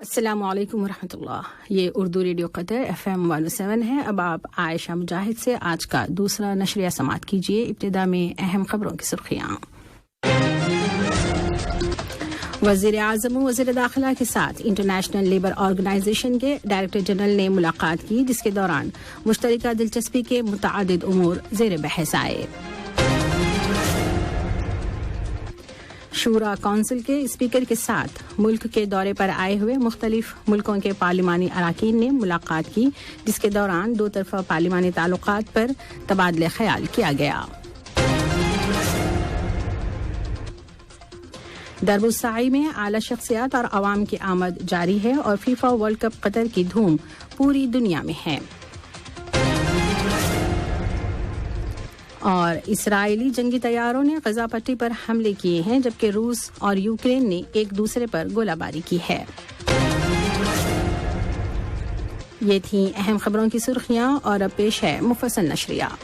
السلام علیکم ورحمۃ اللہ. یہ اردو ریڈیو قطر FM 107 ہے. اب آپ عائشہ مجاہد سے آج کا دوسرا نشریہ سماعت کیجیے. ابتدا میں اہم خبروں کی سرخیاں. وزیر اعظم و وزیر داخلہ کے ساتھ انٹرنیشنل لیبر آرگنائزیشن کے ڈائریکٹر جنرل نے ملاقات کی، جس کے دوران مشترکہ دلچسپی کے متعدد امور زیر بحث آئے. شورا کونسل کے اسپیکر کے ساتھ ملک کے دورے پر آئے ہوئے مختلف ملکوں کے پارلیمانی اراکین نے ملاقات کی، جس کے دوران دو طرفہ پارلیمانی تعلقات پر تبادلہ خیال کیا گیا. درب السعی میں اعلی شخصیات اور عوام کی آمد جاری ہے اور فیفا ورلڈ کپ قطر کی دھوم پوری دنیا میں ہے. اور اسرائیلی جنگی طیاروں نے غزہ پٹی پر حملے کیے ہیں، جبکہ روس اور یوکرین نے ایک دوسرے پر گولہ باری کی ہے. یہ تھیں اہم خبروں کی سرخیاں، اور اب پیش ہے مفصل نشریہ.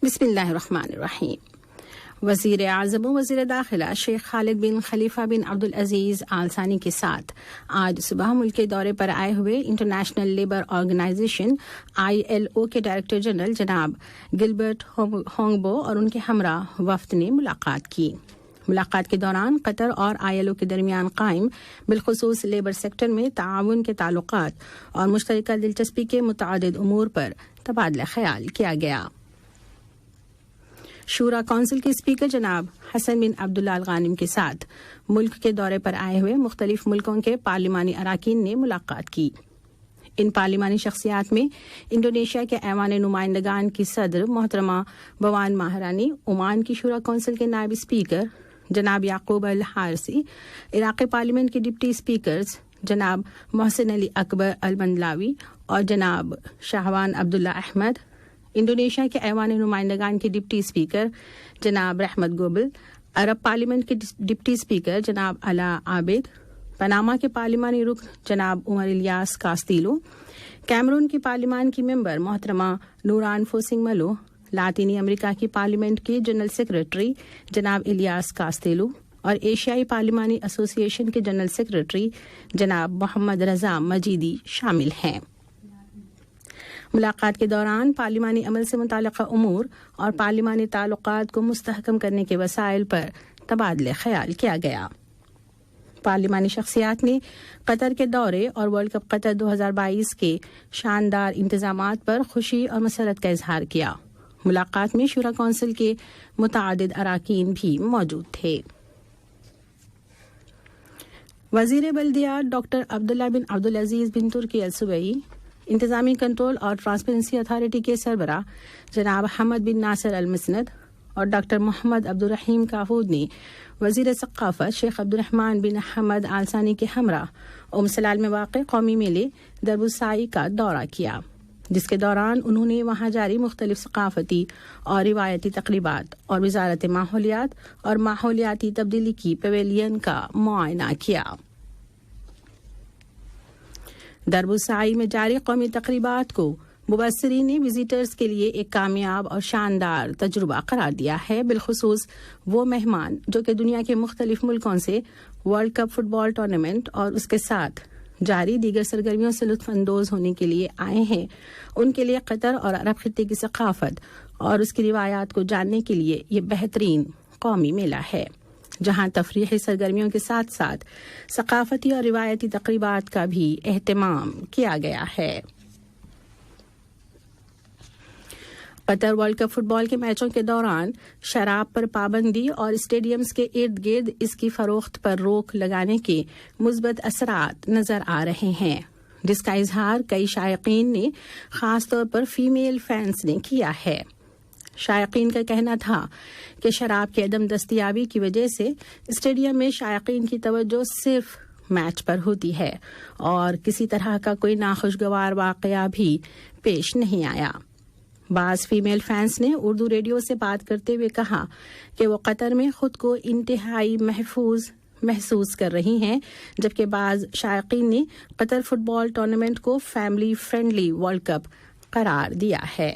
بسم اللہ الرحمن الرحیم. وزیر اعظم و وزیر داخلہ شیخ خالد بن خلیفہ بن عبدالعزیز آل ثانی کے ساتھ آج صبح ملک کے دورے پر آئے ہوئے انٹرنیشنل لیبر آرگنائزیشن ILO کے ڈائریکٹر جنرل جناب گلبرٹ ہونگبو اور ان کے ہمراہ وفد نے ملاقات کی. ملاقات کے دوران قطر اور ILO کے درمیان قائم بالخصوص لیبر سیکٹر میں تعاون کے تعلقات اور مشترکہ دلچسپی کے متعدد امور پر تبادلہ خیال کیا گیا. شورا کونسل کے اسپیکر جناب حسن بن عبداللہ الغانم کے ساتھ ملک کے دورے پر آئے ہوئے مختلف ملکوں کے پارلیمانی اراکین نے ملاقات کی. ان پارلیمانی شخصیات میں انڈونیشیا کے ایوان نمائندگان کی صدر محترمہ بوان ماہرانی، عمان کی شورا کونسل کے نائب اسپیکر جناب یعقوب الحارثی، عراقی پارلیمنٹ کے ڈپٹی اسپیکرز جناب محسن علی اکبر المندلاوی اور جناب شاہوان عبداللہ احمد، انڈونیشیا کے ایوان نمائندگان کے ڈپٹی اسپیکر جناب رحمت گوبل، عرب پارلیمنٹ کے ڈپٹی اسپیکر جناب علا عابد، پاناما کے پارلیمانی رکن جناب عمر الیاس کاستیلو، کیمرون کی پارلیمان کی ممبر محترمہ نوران فوسنگ ملو، لاطینی امریکہ کی پارلیمنٹ کے جنرل سیکرٹری جناب الیاس کاستیلو اور ایشیائی پارلیمانی ایسوسی ایشن کے جنرل سیکرٹری جناب محمد رضا مجیدی شامل ہیں. ملاقات کے دوران پارلیمانی عمل سے متعلقہ امور اور پارلیمانی تعلقات کو مستحکم کرنے کے وسائل پر تبادلہ خیال کیا گیا. پارلیمانی شخصیات نے قطر کے دورے اور ورلڈ کپ قطر 2022 کے شاندار انتظامات پر خوشی اور مسرت کا اظہار کیا. ملاقات میں شورا کونسل کے متعدد اراکین بھی موجود تھے. وزیر بلدیات ڈاکٹر عبداللہ بن عبدالعزیز بن ترکی السبئی، انتظامی کنٹرول اور ٹرانسپیرنسی اتھارٹی کے سربراہ جناب حمد بن ناصر المسند اور ڈاکٹر محمد عبدالرحیم کافود نے وزیر ثقافت شیخ عبدالرحمن بن حمد آل ثانی کے ہمراہ سلال میں واقع قومی میلے درب السعی کا دورہ کیا، جس کے دوران انہوں نے وہاں جاری مختلف ثقافتی اور روایتی تقریبات اور وزارت ماحولیات اور ماحولیاتی تبدیلی کی پویلین کا معائنہ کیا. درب السعی میں جاری قومی تقریبات کو مبصرین نے وزیٹرز کے لیے ایک کامیاب اور شاندار تجربہ قرار دیا ہے، بالخصوص وہ مہمان جو کہ دنیا کے مختلف ملکوں سے ورلڈ کپ فٹ بال ٹورنامنٹ اور اس کے ساتھ جاری دیگر سرگرمیوں سے لطف اندوز ہونے کے لیے آئے ہیں. ان کے لیے قطر اور عرب خطے کی ثقافت اور اس کی روایات کو جاننے کے لیے یہ بہترین قومی میلہ ہے، جہاں تفریحی سرگرمیوں کے ساتھ ساتھ ثقافتی اور روایتی تقریبات کا بھی اہتمام کیا گیا ہے. قطر ورلڈ کپ فٹ بال کے میچوں کے دوران شراب پر پابندی اور اسٹیڈیمز کے ارد گرد اس کی فروخت پر روک لگانے کے مثبت اثرات نظر آ رہے ہیں، جس کا اظہار کئی شائقین نے خاص طور پر فیمیل فینس نے کیا ہے. شائقین کا کہنا تھا کہ شراب کی عدم دستیابی کی وجہ سے اسٹیڈیم میں شائقین کی توجہ صرف میچ پر ہوتی ہے اور کسی طرح کا کوئی ناخوشگوار واقعہ بھی پیش نہیں آیا. بعض فیمیل فینس نے اردو ریڈیو سے بات کرتے ہوئے کہا کہ وہ قطر میں خود کو انتہائی محفوظ محسوس کر رہی ہیں، جبکہ بعض شائقین نے قطر فٹ بال ٹورنامنٹ کو فیملی فرینڈلی ورلڈ کپ قرار دیا ہے.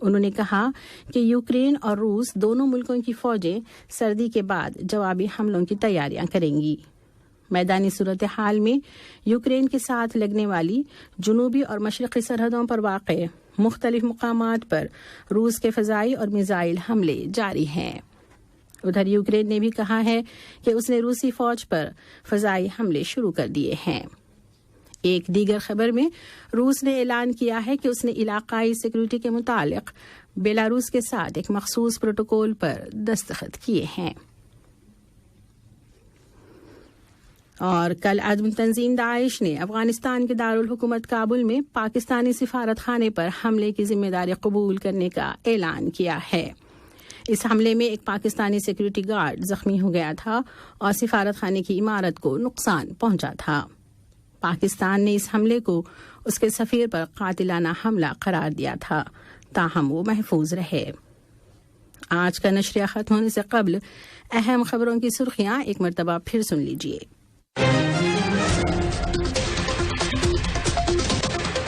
انہوں نے کہا کہ یوکرین اور روس دونوں ملکوں کی فوجیں سردی کے بعد جوابی حملوں کی تیاریاں کریں گی۔ میدانی صورتحال میں یوکرین کے ساتھ لگنے والی جنوبی اور مشرقی سرحدوں پر واقع مختلف مقامات پر روس کے فضائی اور میزائل حملے جاری ہیں۔ ادھر یوکرین نے بھی کہا ہے کہ اس نے روسی فوج پر فضائی حملے شروع کر دیے ہیں۔ ایک دیگر خبر میں روس نے اعلان کیا ہے کہ اس نے علاقائی سیکورٹی کے متعلق بیلاروس کے ساتھ ایک مخصوص پروٹوکول پر دستخط کیے ہیں۔ اور کل عدم تنظیم داعش نے افغانستان کے دارالحکومت کابل میں پاکستانی سفارت خانے پر حملے کی ذمہ داری قبول کرنے کا اعلان کیا ہے۔ اس حملے میں ایک پاکستانی سیکورٹی گارڈ زخمی ہو گیا تھا اور سفارت خانے کی عمارت کو نقصان پہنچا تھا۔ پاکستان نے اس حملے کو اس کے سفیر پر قاتلانہ حملہ قرار دیا تھا، تاہم وہ محفوظ رہے۔ آج کا نشریہ ختم ہونے سے قبل اہم خبروں کی سرخیاں ایک مرتبہ پھر سن لیجیے۔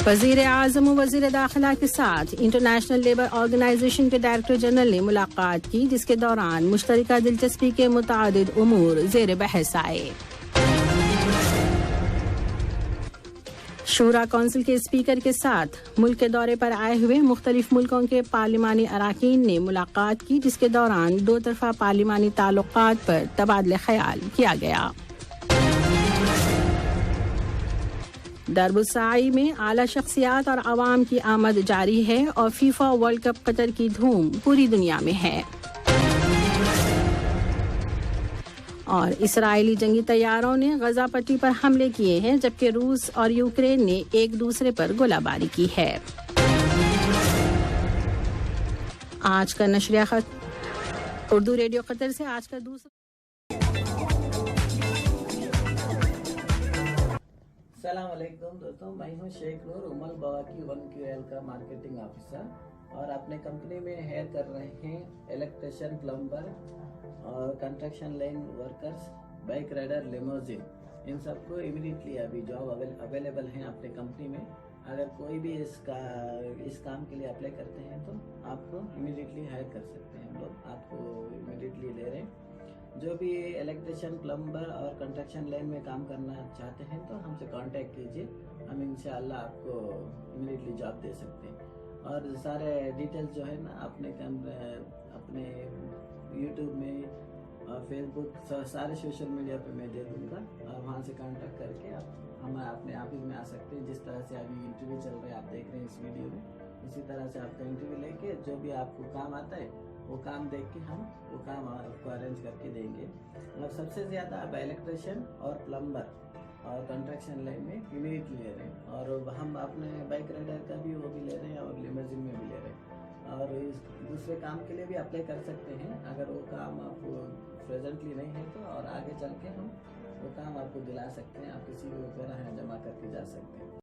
وزیر اعظم و وزیر داخلہ کے ساتھ انٹرنیشنل لیبر آرگنائزیشن کے ڈائریکٹر جنرل نے ملاقات کی، جس کے دوران مشترکہ دلچسپی کے متعدد امور زیر بحث آئے۔ شورا کونسل کے اسپیکر کے ساتھ ملک کے دورے پر آئے ہوئے مختلف ملکوں کے پارلیمانی اراکین نے ملاقات کی، جس کے دوران دو طرفہ پارلیمانی تعلقات پر تبادلہ خیال کیا گیا۔ درب السعی میں اعلی شخصیات اور عوام کی آمد جاری ہے اور فیفا ورلڈ کپ قطر کی دھوم پوری دنیا میں ہے۔ اور اسرائیلی جنگی طیاروں نے غزہ پٹی پر حملے کیے ہیں، جبکہ روس اور یوکرین نے ایک دوسرے پر گولہ باری کی ہے۔ آج کا نشریہ خط اردو ریڈیو قطر سے آج کا دوسرا۔ السلام علیکم دوستوں، میں ہوں شیخ نور امل بواکی 1QL کا مارکیٹنگ آفیسر، اور اپنے کمپنی میں ہائر کر رہے ہیں الیکٹریشین، پلمبر اور construction line workers, bike rider, limousine, ان سب کو امیڈیٹلی ابھی جاب اویلیبل ہیں اپنے کمپنی میں۔ اگر کوئی بھی اس کام کے لیے اپلائی کرتے ہیں تو آپ کو امیڈیٹلی ہائر کر سکتے ہیں، ہم لوگ آپ کو امیڈیٹلی لے رہے ہیں۔ جو بھی الیکٹریشین، پلمبر اور کنسٹرکشن لائن میں کام کرنا چاہتے ہیں تو ہم سے کانٹیکٹ کیجیے، ہم انشاءاللہ آپ کو امیڈیٹلی جاب دے سکتے ہیں۔ اور سارے ڈیٹیلز جو ہے نا اپنے یوٹیوب میں اور فیس بک، سارے سوشل میڈیا پہ میں دے دوں گا، اور وہاں سے کانٹیکٹ کر کے آپ ہم اپنے آفس میں آ سکتے ہیں۔ جس طرح سے ابھی انٹرویو چل رہا ہے آپ دیکھ رہے ہیں اس ویڈیو میں، اسی طرح سے آپ کا انٹرویو لے کے جو بھی آپ کو کام آتا ہے وہ کام دیکھ کے ہم وہ کام آپ کو ارینج کر کے دیں گے۔ اور سب سے زیادہ آپ الیکٹریشین اور پلمبر اور کنسٹرکشن لائن میں امیڈیٹلی لے رہے ہیں، اور ہم اپنے بائک رائڈر کا بھی وہ بھی لے رہے ہیں اور لیموزین میں بھی لے رہے ہیں، اور دوسرے کام کے لیے بھی اپلائی کر سکتے ہیں۔ اگر وہ کام آپ کو پریزنٹلی نہیں ہے تو اور آگے چل کے ہم وہ کام آپ کو دلا سکتے ہیں، آپ کسی کو جمع کر کے جا سکتے ہیں۔